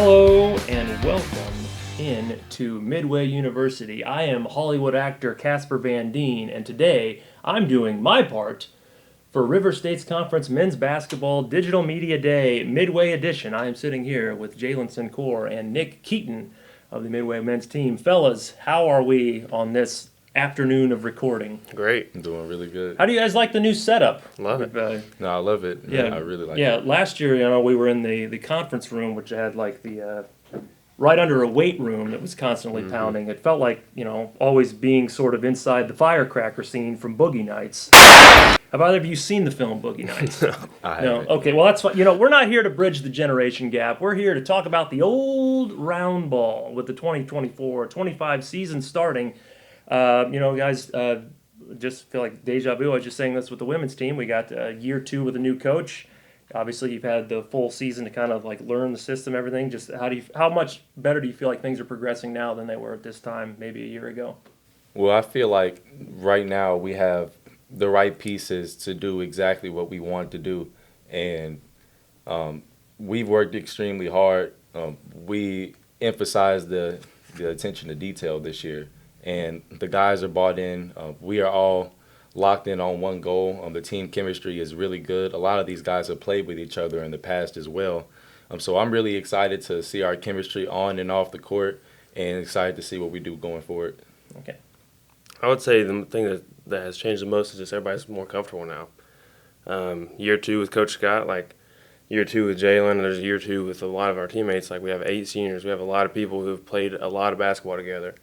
Hello and welcome in to Midway University. I am Hollywood actor Casper Van Dien, and today I'm doing my part for River State's Conference Men's Basketball Digital Media Day Midway Edition. I am sitting here with Jalen Cincore and Nick Keeton of the Midway men's team. Fellas, how are we on this afternoon of recording? Great. I'm doing really good. How do you guys like the new setup? Love it. No, I love it. Yeah, I really like it. Yeah, last year, we were in the conference room, which had like the right under a weight room that was constantly pounding. It felt like, always being sort of inside the firecracker scene from Boogie Nights. Have either of you seen the film Boogie Nights? I No. haven't. Okay, well that's fine. We're not here to bridge the generation gap. We're here to talk about the old round ball with the 2024-25 season starting. Guys, just feel like deja vu. I was just saying this with the women's team. We got year 2 with a new coach. Obviously, you've had the full season to kind of like learn the system, everything. Just how much better do you feel like things are progressing now than they were at this time, maybe a year ago? Well, I feel like right now we have the right pieces to do exactly what we want to do. And we've worked extremely hard. We emphasized the attention to detail this year. And the guys are bought in. We are all locked in on one goal. The team chemistry is really good. A lot of these guys have played with each other in the past as well. So I'm really excited to see our chemistry on and off the court and excited to see what we do going forward. Okay. I would say the thing that has changed the most is just everybody's more comfortable now. Year 2 with Coach Scott, like year 2 with Jalen, and there's year 2 with a lot of our teammates. Like we have 8 seniors. We have a lot of people who have played a lot of basketball together,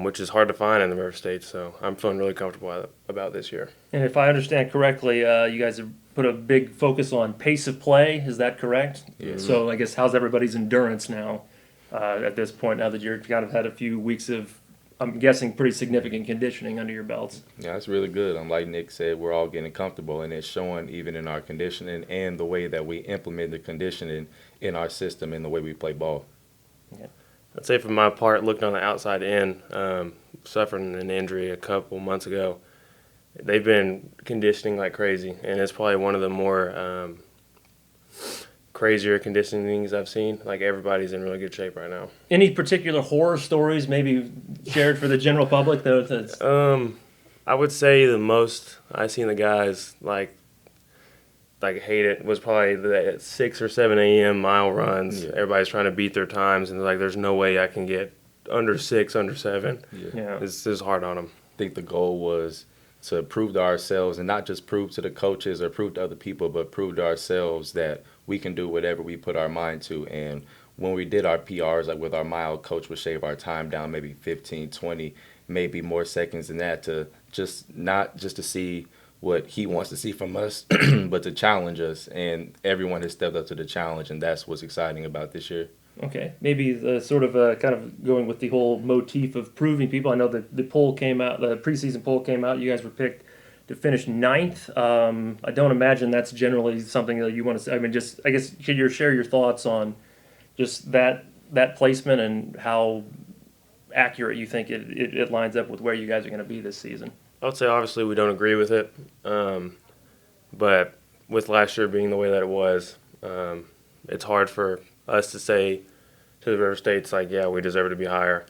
which is hard to find in the River State. So I'm feeling really comfortable about this year. And if I understand correctly, you guys have put a big focus on pace of play. Is that correct? Yes. So I guess how's everybody's endurance now at this point, now that you've kind of had a few weeks of, I'm guessing, pretty significant conditioning under your belts? Yeah, it's really good. Like Nick said, we're all getting comfortable, and it's showing even in our conditioning and the way that we implement the conditioning in our system and the way we play ball. Okay. I'd say for my part, looking on the outside in, suffering an injury a couple months ago, they've been conditioning like crazy, and it's probably one of the more crazier conditioning things I've seen. Like everybody's in really good shape right now. Any particular horror stories maybe shared for the general public? I would say the most I seen the guys like hate it was probably the 6 or 7 a.m. mile runs. Yeah. Everybody's trying to beat their times, and they're like, there's no way I can get under 6, under 7. Yeah. I It's hard on them. think the goal was to prove to ourselves, and not just prove to the coaches or prove to other people, but prove to ourselves that we can do whatever we put our mind to. And when we did our PRs, like with our mile, coach would shave our time down maybe 15, 20, maybe more seconds than that, to not just to see what he wants to see from us, but to challenge us. And everyone has stepped up to the challenge, and that's what's exciting about this year. Okay, maybe the sort of kind of going with the whole motif of proving people. I know that the poll came out, the preseason poll came out. You guys were picked to finish 9th. I don't imagine that's generally something that you want to say. I mean, just I guess could you share your thoughts on just that placement and how accurate you think it lines up with where you guys are going to be this season? I would say obviously we don't agree with it, but with last year being the way that it was, it's hard for us to say to the River States, like, yeah, we deserve to be higher.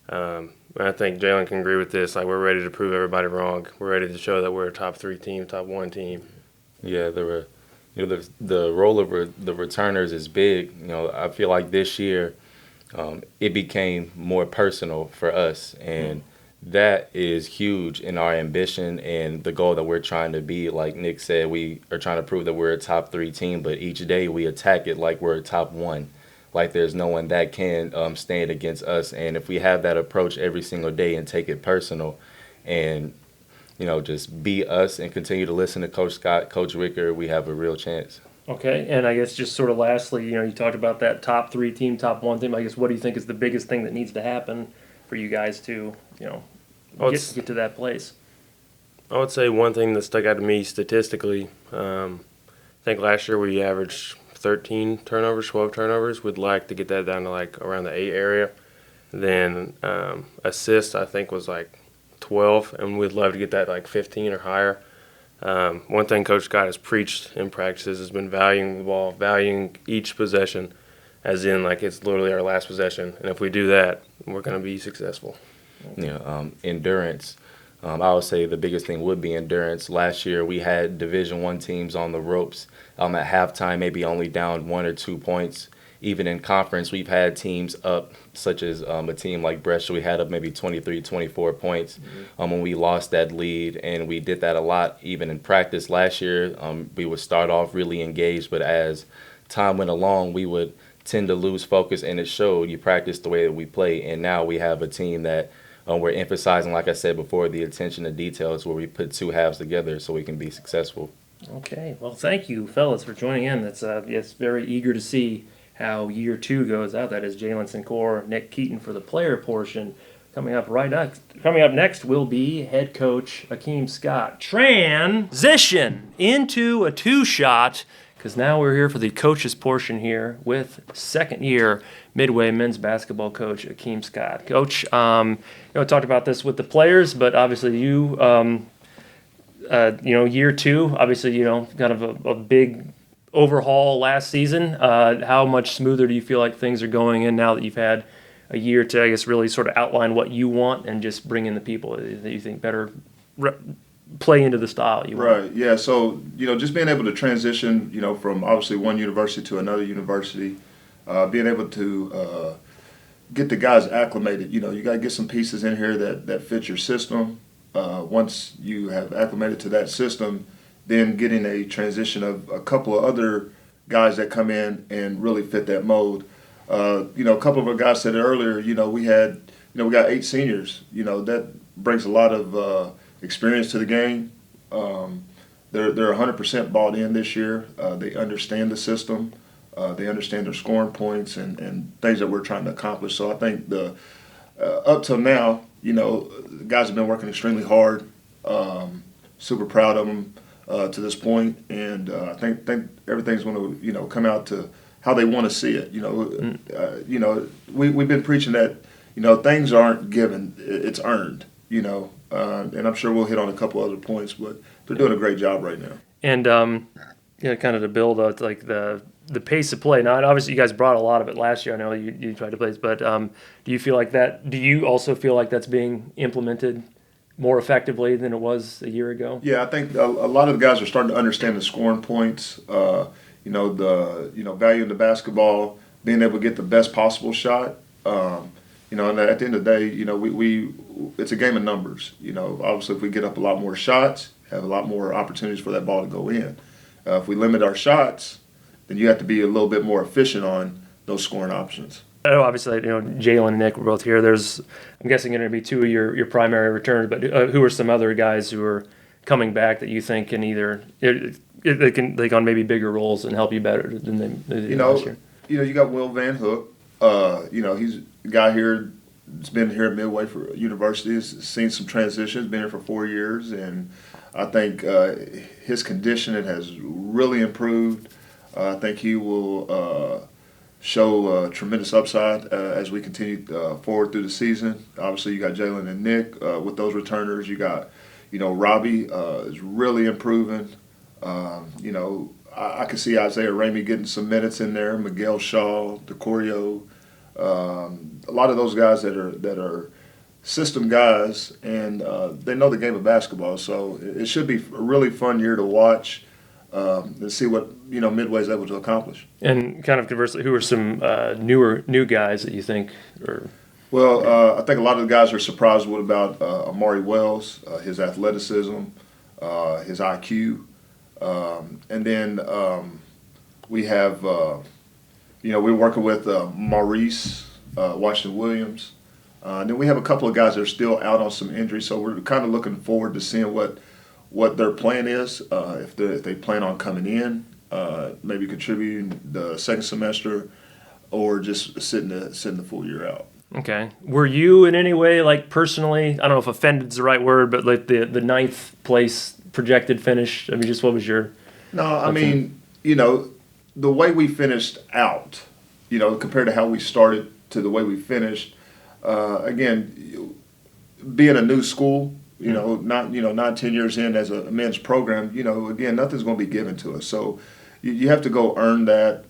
And I think Jalen can agree with this. Like, we're ready to prove everybody wrong. We're ready to show that we're a top 3 team, top 1 team. Yeah, the role of the returners is big. I feel like this year it became more personal for us, and that is huge in our ambition and the goal that we're trying to be. Like Nick said, we are trying to prove that we're a top 3 team, but each day we attack it like we're a top 1. Like there's no one that can stand against us. And if we have that approach every single day and take it personal and, just be us and continue to listen to Coach Scott, Coach Ricker, we have a real chance. Okay, and I guess just sort of lastly, you talked about that top 3 team, top 1 team. I guess what do you think is the biggest thing that needs to happen for you guys to, get to that place? I would say one thing that stuck out to me statistically, I think last year we averaged 13 turnovers, 12 turnovers. We'd like to get that down to like around the 8 area. Then assists, I think, was like 12, and we'd love to get that like 15 or higher. One thing Coach Scott has preached in practices has been valuing the ball, valuing each possession. as in like it's literally our last possession. And if we do that, we're going to be successful. Endurance. I would say the biggest thing would be endurance. Last year we had Division I teams on the ropes at halftime, maybe only down 1 or 2 points. Even in conference, we've had teams up, such as a team like Brescia, we had up maybe 23, 24 points when we lost that lead, and we did that a lot even in practice. Last year, we would start off really engaged, but as time went along, we would tend to lose focus, and it showed. You practice the way that we play, and now we have a team that we're emphasizing, like I said before, the attention to details where we put two halves together so we can be successful. Okay, well, thank you, fellas, for joining in. That's yes, very eager to see how year 2 goes out. That is Jalen, Cincore, Nick, Keeton for the player portion. Coming up next will be head coach Akeem Scott. Transition into a 2-shot, because now we're here for the coaches portion here with second-year Midway men's basketball coach Akeem Scott. Coach, talked about this with the players, but obviously you, year 2, obviously, kind of a big overhaul last season. How much smoother do you feel like things are going in now that you've had a year to, I guess, really sort of outline what you want and just bring in the people that you think better play into the style you want? Right, yeah. So, just being able to transition, from obviously one university to another university, being able to get the guys acclimated. You got to get some pieces in here that fit your system. Once you have acclimated to that system, then getting a transition of a couple of other guys that come in and really fit that mold. A couple of our guys said it earlier, we got 8 seniors. That brings a lot of experience to the game. They're 100% bought in this year. They understand the system. They understand their scoring points and things that we're trying to accomplish. So I think up till now, the guys have been working extremely hard. Super proud of them to this point, and I think everything's going to come out to how they want to see it. We've been preaching that things aren't given, it's earned. And I'm sure we'll hit on a couple other points, but they're doing a great job right now. And kind of to build out like the pace of play. Now, obviously, you guys brought a lot of it last year. I know you tried to play this, but do you feel like that? Do you also feel like that's being implemented more effectively than it was a year ago? Yeah, I think a lot of the guys are starting to understand the scoring points. The value in the basketball, being able to get the best possible shot. And at the end of the day, we it's a game of numbers. Obviously, if we get up a lot more shots, have a lot more opportunities for that ball to go in. If we limit our shots, then you have to be a little bit more efficient on those scoring options. I know, obviously, Jalen and Nick were both here. I'm guessing, going to be 2 of your primary returners, but who are some other guys who are coming back that you think can either they can take on maybe bigger roles and help you better than they did last year? You got Will Van Hook. He's a guy here that's been here at Midway for university. Has seen some transitions. Been here for 4 years, and I think his conditioning has really improved. I think he will show tremendous upside as we continue forward through the season. Obviously, you got Jalen and Nick with those returners. You got, Robbie is really improving. I can see Isaiah Ramey getting some minutes in there. Miguel Shaw, DeCorio, a lot of those guys that are system guys, and they know the game of basketball. So it should be a really fun year to watch. And see what Midway's able to accomplish. And kind of conversely, who are some new guys that you think are? Well, I think a lot of the guys are surprised about Amari Wells, his athleticism, his IQ, and then we have we're working with Maurice Washington Williams, and then we have a couple of guys that are still out on some injuries. So we're kind of looking forward to seeing what their plan is, if they plan on coming in, maybe contributing the second semester, or just sitting the full year out. Okay. Were you in any way, like personally, I don't know if offended is the right word, but like the 9th place projected finish? I mean, just what was your? No, I mean, the way we finished out, compared to how we started to the way we finished, again, being a new school. Not 10 years in as a men's program, again, nothing's going to be given to us. So you have to go earn that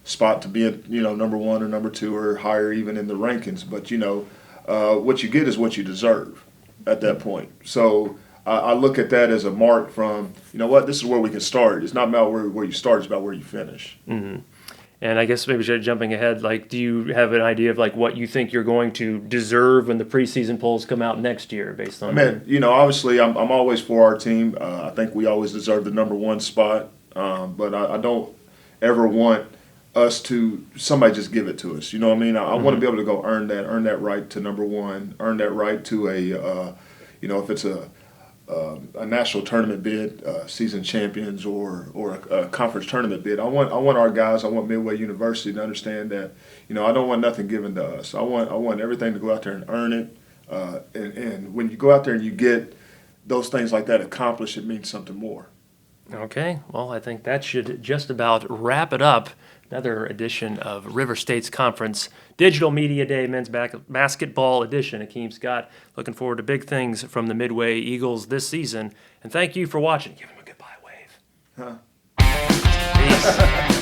spot to being, number one or number two or higher even in the rankings. But, what you get is what you deserve at that point. So I look at that as a mark from, this is where we can start. It's not about where you start, it's about where you finish. Mm-hmm. And I guess maybe jumping ahead, do you have an idea of what you think you're going to deserve when the preseason polls come out next year based on obviously I'm always for our team. I think we always deserve the number one spot. But I don't ever want us to somebody just give it to us. You know what I mean? I want to be able to go earn that right to number one, earn that right to a, if it's a national tournament bid, season champions, or a conference tournament bid. I want our guys. I want Midway University to understand that I don't want nothing given to us. I want everything to go out there and earn it. And when you go out there and you get those things like that accomplished, it means something more. Okay, well, I think that should just about wrap it up. Another edition of River State's Conference Digital Media Day Men's Basketball Edition. Akeem Scott, looking forward to big things from the Midway Eagles this season. And thank you for watching. Give him a goodbye wave. Huh? Peace.